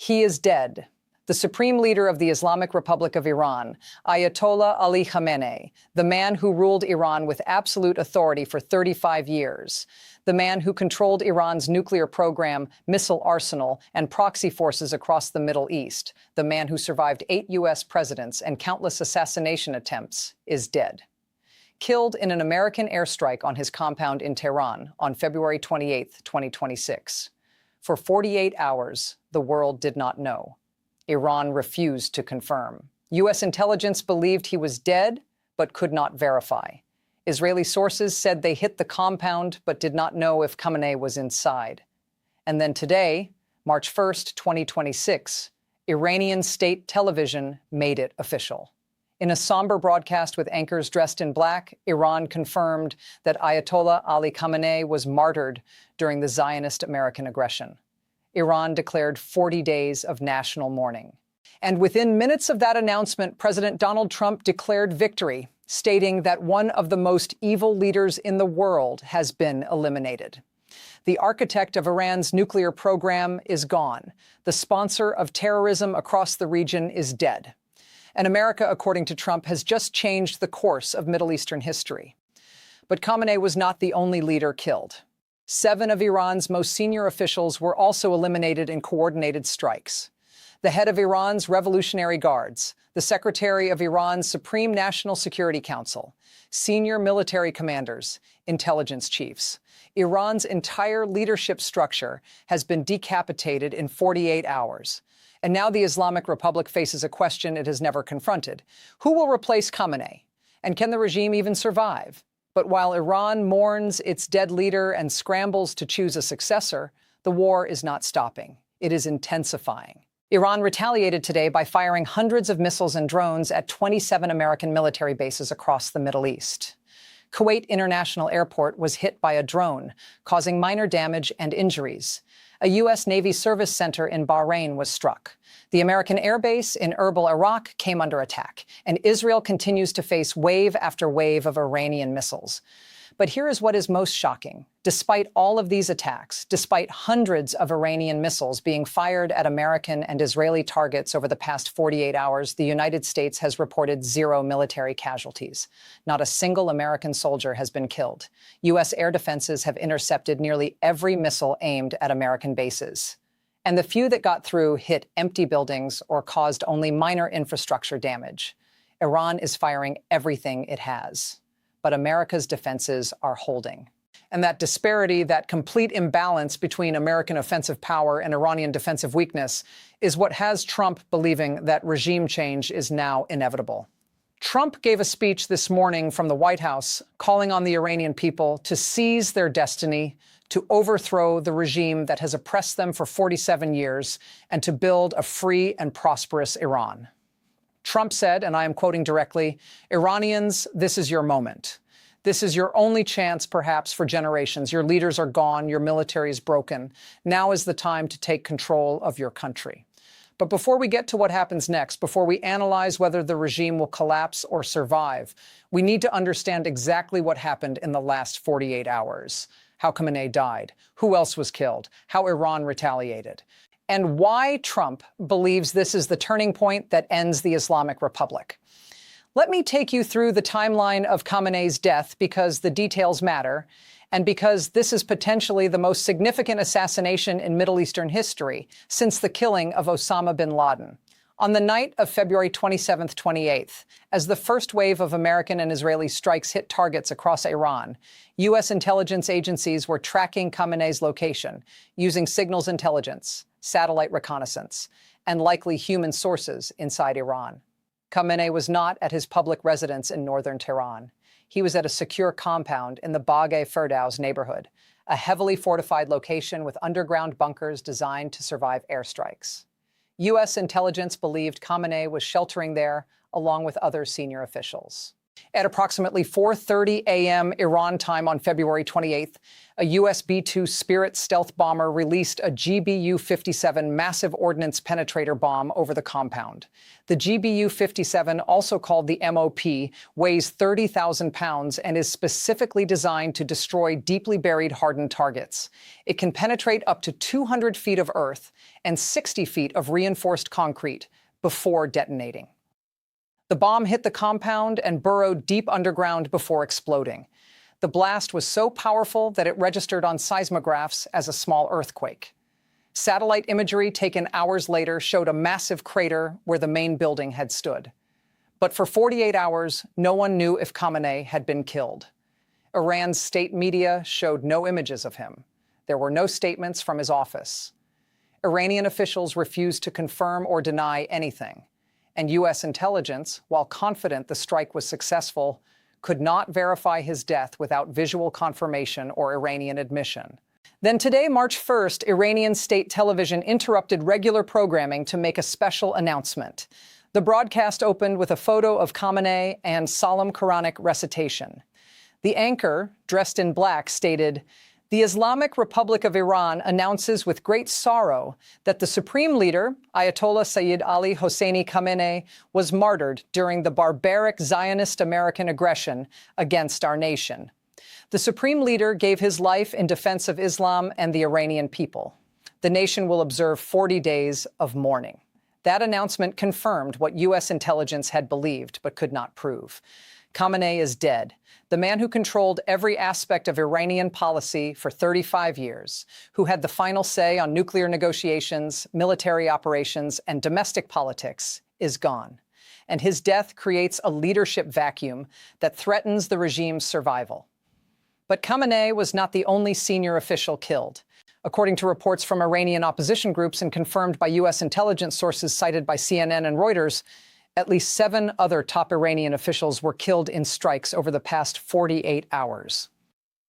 He is dead. The supreme leader of the Islamic Republic of Iran, Ayatollah Ali Khamenei, the man who ruled Iran with absolute authority for 35 years, the man who controlled Iran's nuclear program, missile arsenal, and proxy forces across the Middle East, the man who survived 8 U.S. presidents and countless assassination attempts, is dead. Killed in an American airstrike on his compound in Tehran on February 28, 2026. For 48 hours, the world did not know. Iran refused to confirm. U.S. intelligence believed he was dead, but could not verify. Israeli sources said they hit the compound, but did not know if Khamenei was inside. And then today, March 1st, 2026, Iranian state television made it official. In a somber broadcast with anchors dressed in black, Iran confirmed that Ayatollah Ali Khamenei was martyred during the Zionist American aggression. Iran declared 40 days of national mourning. And within minutes of that announcement, President Donald Trump declared victory, stating that one of the most evil leaders in the world has been eliminated. The architect of Iran's nuclear program is gone. The sponsor of terrorism across the region is dead. And America, according to Trump, has just changed the course of Middle Eastern history. But Khamenei was not the only leader killed. 7 of Iran's most senior officials were also eliminated in coordinated strikes. The head of Iran's Revolutionary Guards, the secretary of Iran's Supreme National Security Council, senior military commanders, intelligence chiefs. Iran's entire leadership structure has been decapitated in 48 hours. And now the Islamic Republic faces a question it has never confronted. Who will replace Khamenei? And can the regime even survive? But while Iran mourns its dead leader and scrambles to choose a successor, the war is not stopping. It is intensifying. Iran retaliated today by firing hundreds of missiles and drones at 27 American military bases across the Middle East. Kuwait International Airport was hit by a drone, causing minor damage and injuries. A U.S. Navy service center in Bahrain was struck. The American Air Base in Erbil, Iraq came under attack, and Israel continues to face wave after wave of Iranian missiles. But here is what is most shocking. Despite all of these attacks, despite hundreds of Iranian missiles being fired at American and Israeli targets over the past 48 hours, the United States has reported 0 military casualties. Not a single American soldier has been killed. U.S. air defenses have intercepted nearly every missile aimed at American bases. And the few that got through hit empty buildings or caused only minor infrastructure damage. Iran is firing everything it has. But America's defenses are holding. And that disparity, that complete imbalance between American offensive power and Iranian defensive weakness is what has Trump believing that regime change is now inevitable. Trump gave a speech this morning from the White House calling on the Iranian people to seize their destiny, to overthrow the regime that has oppressed them for 47 years, and to build a free and prosperous Iran. Trump said, and I am quoting directly, "Iranians, this is your moment. This is your only chance, perhaps, for generations. Your leaders are gone. Your military is broken. Now is the time to take control of your country." But before we get to what happens next, before we analyze whether the regime will collapse or survive, we need to understand exactly what happened in the last 48 hours. How Khamenei died, who else was killed, how Iran retaliated, and why Trump believes this is the turning point that ends the Islamic Republic. Let me take you through the timeline of Khamenei's death because the details matter, and because this is potentially the most significant assassination in Middle Eastern history since the killing of Osama bin Laden. On the night of February 27th, 28th, as the first wave of American and Israeli strikes hit targets across Iran, U.S. intelligence agencies were tracking Khamenei's location using signals intelligence, satellite reconnaissance, and likely human sources inside Iran. Khamenei was not at his public residence in northern Tehran. He was at a secure compound in the Bagh-e Ferdows neighborhood, a heavily fortified location with underground bunkers designed to survive airstrikes. U.S. intelligence believed Khamenei was sheltering there along with other senior officials. At approximately 4:30 a.m. Iran time on February 28th, a US B-2 Spirit stealth bomber released a GBU-57 Massive Ordnance Penetrator bomb over the compound. The GBU-57, also called the MOP, weighs 30,000 pounds and is specifically designed to destroy deeply buried hardened targets. It can penetrate up to 200 feet of earth and 60 feet of reinforced concrete before detonating. The bomb hit the compound and burrowed deep underground before exploding. The blast was so powerful that it registered on seismographs as a small earthquake. Satellite imagery taken hours later showed a massive crater where the main building had stood. But for 48 hours, no one knew if Khamenei had been killed. Iran's state media showed no images of him. There were no statements from his office. Iranian officials refused to confirm or deny anything. And U.S. intelligence, while confident the strike was successful, could not verify his death without visual confirmation or Iranian admission. Then today, March 1st, Iranian state television interrupted regular programming to make a special announcement. The broadcast opened with a photo of Khamenei and solemn Quranic recitation. The anchor, dressed in black, stated, "The Islamic Republic of Iran announces with great sorrow that the Supreme Leader, Ayatollah Sayyid Ali Hosseini Khamenei, was martyred during the barbaric Zionist American aggression against our nation. The Supreme Leader gave his life in defense of Islam and the Iranian people. The nation will observe 40 days of mourning." That announcement confirmed what U.S. intelligence had believed but could not prove. Khamenei is dead. The man who controlled every aspect of Iranian policy for 35 years, who had the final say on nuclear negotiations, military operations, and domestic politics, is gone. And his death creates a leadership vacuum that threatens the regime's survival. But Khamenei was not the only senior official killed. According to reports from Iranian opposition groups and confirmed by U.S. intelligence sources cited by CNN and Reuters, at least 7 other top Iranian officials were killed in strikes over the past 48 hours.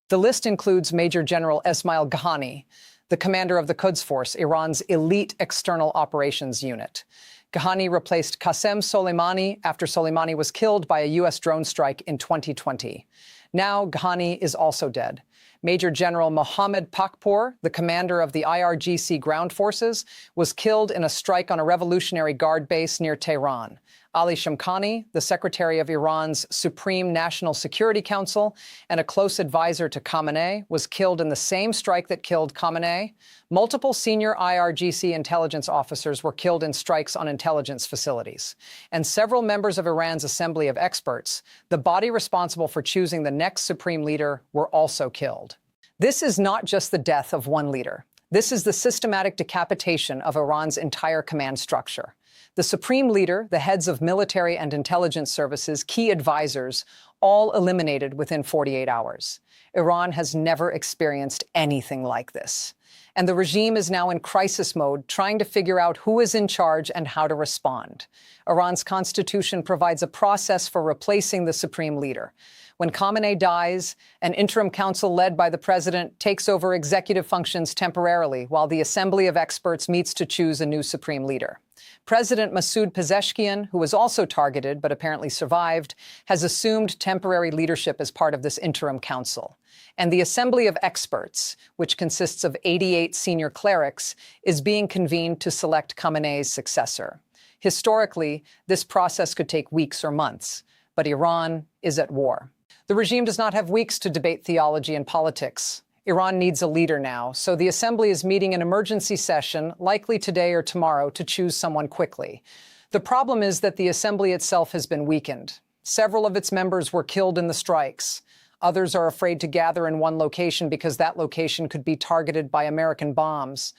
The list includes Major General Esmail Ghaani, the commander of the Quds Force, Iran's elite external operations unit. Ghaani replaced Qasem Soleimani after Soleimani was killed by a U.S. drone strike in 2020. Now Ghaani is also dead. Major General Mohammad Pakpour, the commander of the IRGC Ground Forces, was killed in a strike on a Revolutionary Guard base near Tehran. Ali Shamkhani, the secretary of Iran's Supreme National Security Council and a close advisor to Khamenei, was killed in the same strike that killed Khamenei. Multiple senior IRGC intelligence officers were killed in strikes on intelligence facilities. And several members of Iran's Assembly of Experts, the body responsible for choosing the next supreme leader, were also killed. This is not just the death of one leader. This is the systematic decapitation of Iran's entire command structure. The supreme leader, the heads of military and intelligence services, key advisors, all eliminated within 48 hours. Iran has never experienced anything like this. And the regime is now in crisis mode, trying to figure out who is in charge and how to respond. Iran's constitution provides a process for replacing the supreme leader. When Khamenei dies, an interim council led by the president takes over executive functions temporarily, while the Assembly of Experts meets to choose a new supreme leader. President Masoud Pezeshkian, who was also targeted but apparently survived, has assumed temporary leadership as part of this interim council. And the Assembly of Experts, which consists of 88 senior clerics, is being convened to select Khamenei's successor. Historically, this process could take weeks or months, but Iran is at war. The regime does not have weeks to debate theology and politics. Iran needs a leader now, so the Assembly is meeting an emergency session, likely today or tomorrow, to choose someone quickly. The problem is that the Assembly itself has been weakened. Several of its members were killed in the strikes. Others are afraid to gather in one location because that location could be targeted by American bombs.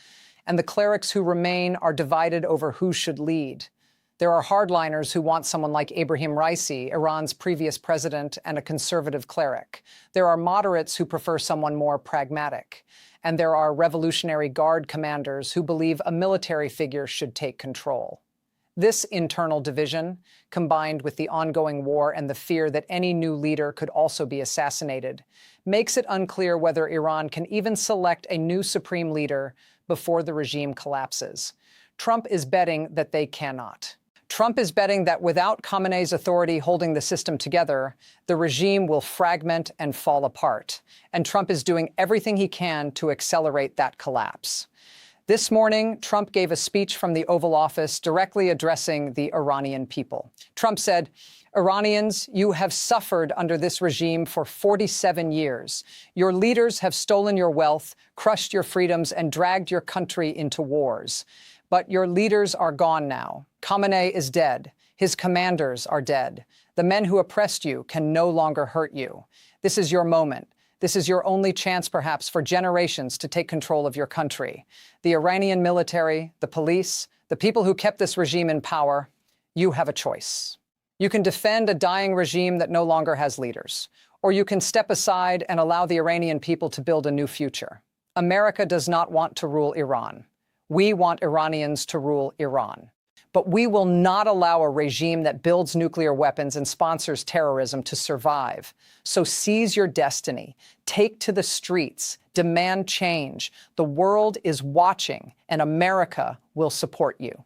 And the clerics who remain are divided over who should lead. There are hardliners who want someone like Ebrahim Raisi, Iran's previous president and a conservative cleric. There are moderates who prefer someone more pragmatic. And there are Revolutionary Guard commanders who believe a military figure should take control. This internal division, combined with the ongoing war and the fear that any new leader could also be assassinated, makes it unclear whether Iran can even select a new supreme leader before the regime collapses. Trump is betting that they cannot. Trump is betting that without Khamenei's authority holding the system together, the regime will fragment and fall apart. And Trump is doing everything he can to accelerate that collapse. This morning, Trump gave a speech from the Oval Office directly addressing the Iranian people. Trump said, "Iranians, you have suffered under this regime for 47 years. Your leaders have stolen your wealth, crushed your freedoms, and dragged your country into wars. But your leaders are gone now. Khamenei is dead. His commanders are dead. The men who oppressed you can no longer hurt you. This is your moment. This is your only chance, perhaps, for generations to take control of your country. The Iranian military, the police, the people who kept this regime in power, you have a choice. You can defend a dying regime that no longer has leaders, or you can step aside and allow the Iranian people to build a new future. America does not want to rule Iran. We want Iranians to rule Iran. But we will not allow a regime that builds nuclear weapons and sponsors terrorism to survive. So seize your destiny. Take to the streets. Demand change. The world is watching, and America will support you."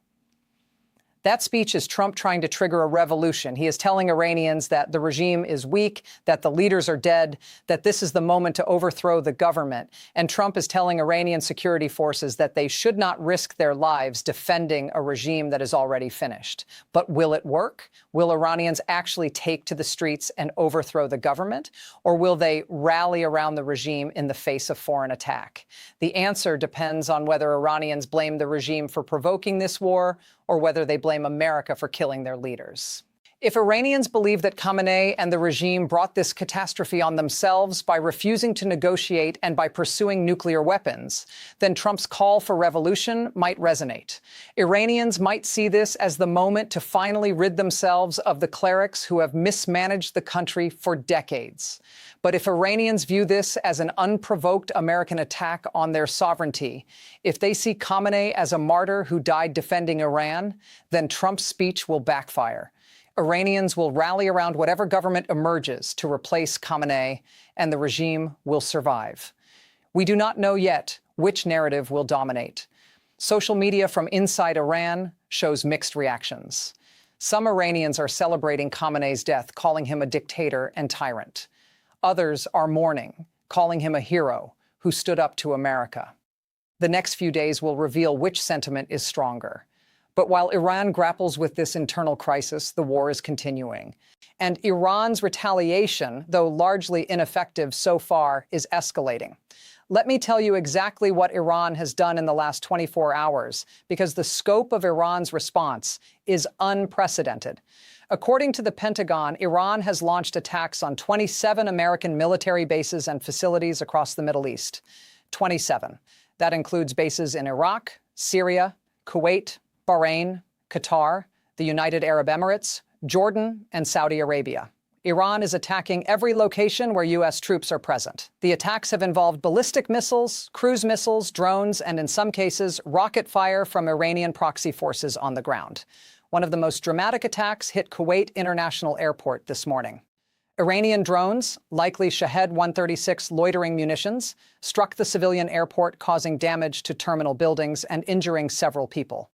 That speech is Trump trying to trigger a revolution. He is telling Iranians that the regime is weak, that the leaders are dead, that this is the moment to overthrow the government. And Trump is telling Iranian security forces that they should not risk their lives defending a regime that is already finished. But will it work? Will Iranians actually take to the streets and overthrow the government? Or will they rally around the regime in the face of foreign attack? The answer depends on whether Iranians blame the regime for provoking this war or whether they blame America for killing their leaders. If Iranians believe that Khamenei and the regime brought this catastrophe on themselves by refusing to negotiate and by pursuing nuclear weapons, then Trump's call for revolution might resonate. Iranians might see this as the moment to finally rid themselves of the clerics who have mismanaged the country for decades. But if Iranians view this as an unprovoked American attack on their sovereignty, if they see Khamenei as a martyr who died defending Iran, then Trump's speech will backfire. Iranians will rally around whatever government emerges to replace Khamenei, and the regime will survive. We do not know yet which narrative will dominate. Social media from inside Iran shows mixed reactions. Some Iranians are celebrating Khamenei's death, calling him a dictator and tyrant. Others are mourning, calling him a hero who stood up to America. The next few days will reveal which sentiment is stronger. But while Iran grapples with this internal crisis, the war is continuing. And Iran's retaliation, though largely ineffective so far, is escalating. Let me tell you exactly what Iran has done in the last 24 hours, because the scope of Iran's response is unprecedented. According to the Pentagon, Iran has launched attacks on 27 American military bases and facilities across the Middle East. 27. That includes bases in Iraq, Syria, Kuwait, Bahrain, Qatar, the United Arab Emirates, Jordan, and Saudi Arabia. Iran is attacking every location where U.S. troops are present. The attacks have involved ballistic missiles, cruise missiles, drones, and in some cases, rocket fire from Iranian proxy forces on the ground. One of the most dramatic attacks hit Kuwait International Airport this morning. Iranian drones, likely Shahed-136 loitering munitions, struck the civilian airport, causing damage to terminal buildings and injuring several people.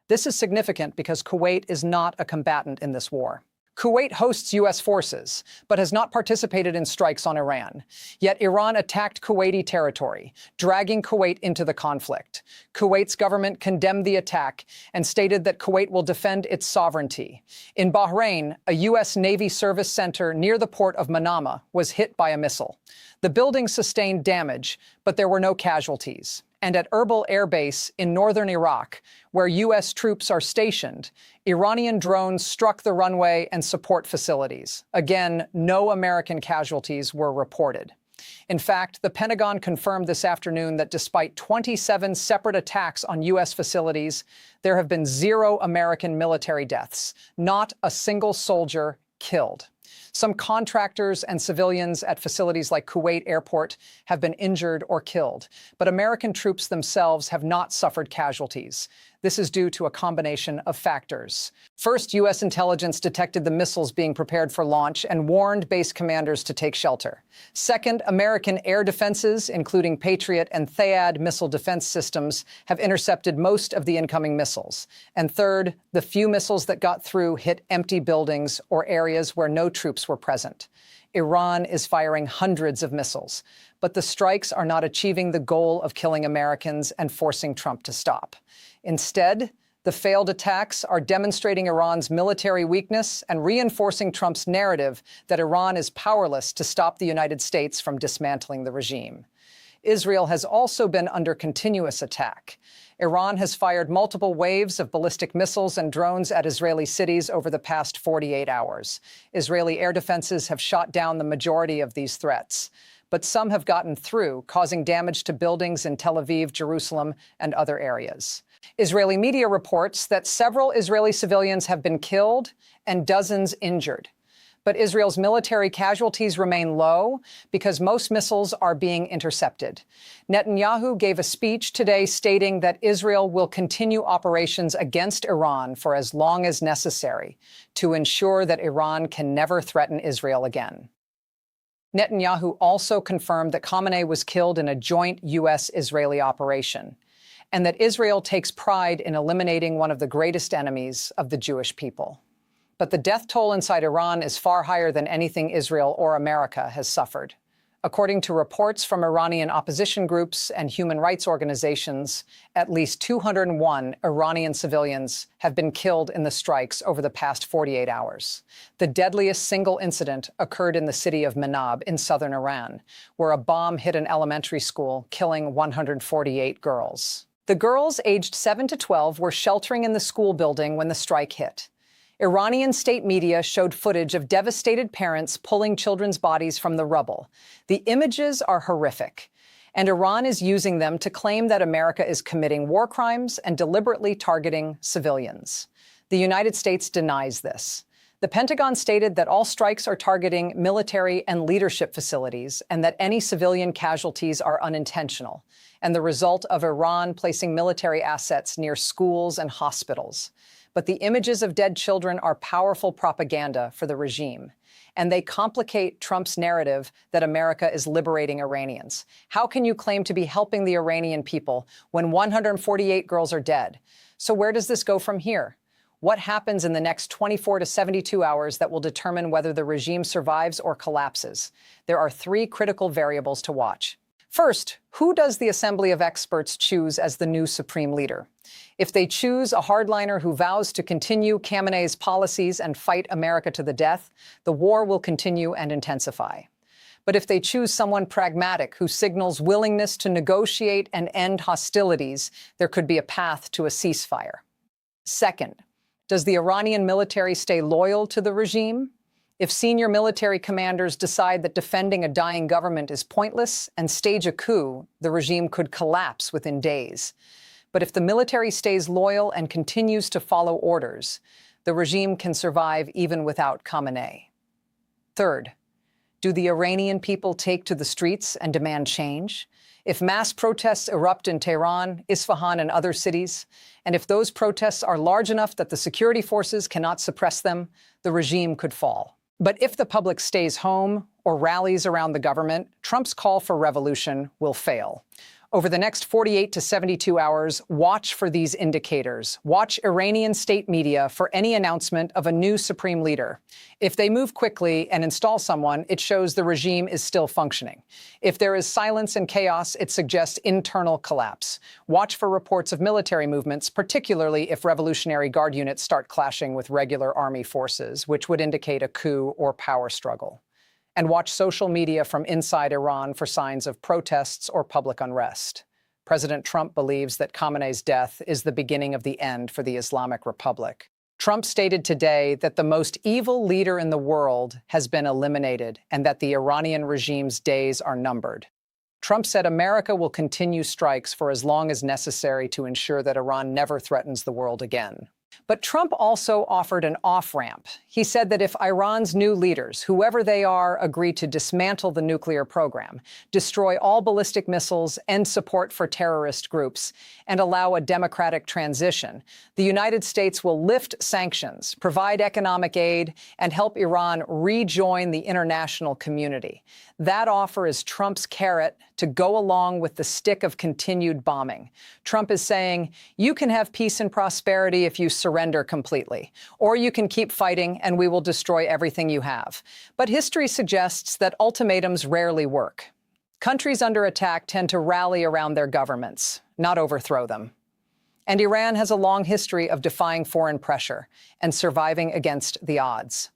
This is significant because Kuwait is not a combatant in this war. Kuwait hosts U.S. forces, but has not participated in strikes on Iran. Yet Iran attacked Kuwaiti territory, dragging Kuwait into the conflict. Kuwait's government condemned the attack and stated that Kuwait will defend its sovereignty. In Bahrain, a U.S. Navy service center near the port of Minab was hit by a missile. The building sustained damage, but there were no casualties. And at Erbil Air Base in northern Iraq, where U.S. troops are stationed, Iranian drones struck the runway and support facilities. Again, no American casualties were reported. In fact, the Pentagon confirmed this afternoon that despite 27 separate attacks on U.S. facilities, there have been 0 American military deaths, not a single soldier killed. Some contractors and civilians at facilities like Kuwait Airport have been injured or killed, but American troops themselves have not suffered casualties. This is due to a combination of factors. First, U.S. intelligence detected the missiles being prepared for launch and warned base commanders to take shelter. Second, American air defenses, including Patriot and THAAD missile defense systems, have intercepted most of the incoming missiles. And third, the few missiles that got through hit empty buildings or areas where no troops were present. Iran is firing hundreds of missiles, but the strikes are not achieving the goal of killing Americans and forcing Trump to stop. Instead, the failed attacks are demonstrating Iran's military weakness and reinforcing Trump's narrative that Iran is powerless to stop the United States from dismantling the regime. Israel has also been under continuous attack. Iran has fired multiple waves of ballistic missiles and drones at Israeli cities over the past 48 hours. Israeli air defenses have shot down the majority of these threats, but some have gotten through, causing damage to buildings in Tel Aviv, Jerusalem, and other areas. Israeli media reports that several Israeli civilians have been killed and dozens injured. But Israel's military casualties remain low because most missiles are being intercepted. Netanyahu gave a speech today stating that Israel will continue operations against Iran for as long as necessary to ensure that Iran can never threaten Israel again. Netanyahu also confirmed that Khamenei was killed in a joint U.S.-Israeli operation, and that Israel takes pride in eliminating one of the greatest enemies of the Jewish people. But the death toll inside Iran is far higher than anything Israel or America has suffered. According to reports from Iranian opposition groups and human rights organizations, at least 201 Iranian civilians have been killed in the strikes over the past 48 hours. The deadliest single incident occurred in the city of Minab in southern Iran, where a bomb hit an elementary school, killing 148 girls. The girls aged 7 to 12 were sheltering in the school building when the strike hit. Iranian state media showed footage of devastated parents pulling children's bodies from the rubble. The images are horrific, and Iran is using them to claim that America is committing war crimes and deliberately targeting civilians. The United States denies this. The Pentagon stated that all strikes are targeting military and leadership facilities and that any civilian casualties are unintentional, and the result of Iran placing military assets near schools and hospitals. But the images of dead children are powerful propaganda for the regime, and they complicate Trump's narrative that America is liberating Iranians. How can you claim to be helping the Iranian people when 148 girls are dead? So where does this go from here? What happens in the next 24 to 72 hours that will determine whether the regime survives or collapses? There are three critical variables to watch. First, who does the Assembly of Experts choose as the new supreme leader? If they choose a hardliner who vows to continue Khamenei's policies and fight America to the death, the war will continue and intensify. But if they choose someone pragmatic who signals willingness to negotiate and end hostilities, there could be a path to a ceasefire. Second, does the Iranian military stay loyal to the regime? If senior military commanders decide that defending a dying government is pointless and stage a coup, the regime could collapse within days. But if the military stays loyal and continues to follow orders, the regime can survive even without Khamenei. Third, do the Iranian people take to the streets and demand change? If mass protests erupt in Tehran, Isfahan, and other cities, and if those protests are large enough that the security forces cannot suppress them, the regime could fall. But if the public stays home or rallies around the government, Trump's call for revolution will fail. Over the next 48 to 72 hours, watch for these indicators. Watch Iranian state media for any announcement of a new supreme leader. If they move quickly and install someone, it shows the regime is still functioning. If there is silence and chaos, it suggests internal collapse. Watch for reports of military movements, particularly if Revolutionary Guard units start clashing with regular army forces, which would indicate a coup or power struggle. And watch social media from inside Iran for signs of protests or public unrest. President Trump believes that Khamenei's death is the beginning of the end for the Islamic Republic. Trump stated today that the most evil leader in the world has been eliminated and that the Iranian regime's days are numbered. Trump said America will continue strikes for as long as necessary to ensure that Iran never threatens the world again. But Trump also offered an off-ramp. He said that if Iran's new leaders, whoever they are, agree to dismantle the nuclear program, destroy all ballistic missiles, end support for terrorist groups, and allow a democratic transition, the United States will lift sanctions, provide economic aid, and help Iran rejoin the international community. That offer is Trump's carrot to go along with the stick of continued bombing. Trump is saying, you can have peace and prosperity if you surrender completely, or you can keep fighting and we will destroy everything you have. But history suggests that ultimatums rarely work. Countries under attack tend to rally around their governments, not overthrow them. And Iran has a long history of defying foreign pressure and surviving against the odds.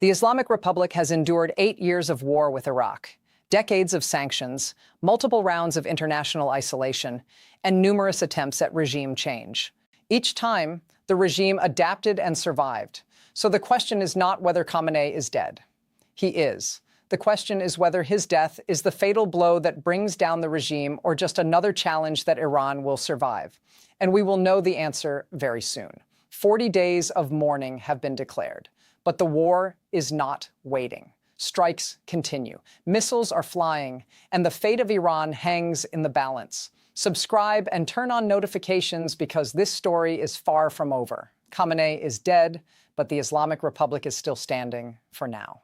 The Islamic Republic has endured 8 years of war with Iraq, decades of sanctions, multiple rounds of international isolation, and numerous attempts at regime change. Each time, the regime adapted and survived. So the question is not whether Khamenei is dead. He is. The question is whether his death is the fatal blow that brings down the regime or just another challenge that Iran will survive. And we will know the answer very soon. 40 days of mourning have been declared. But the war is not waiting. Strikes continue. Missiles are flying, and the fate of Iran hangs in the balance. Subscribe and turn on notifications because this story is far from over. Khamenei is dead, but the Islamic Republic is still standing for now.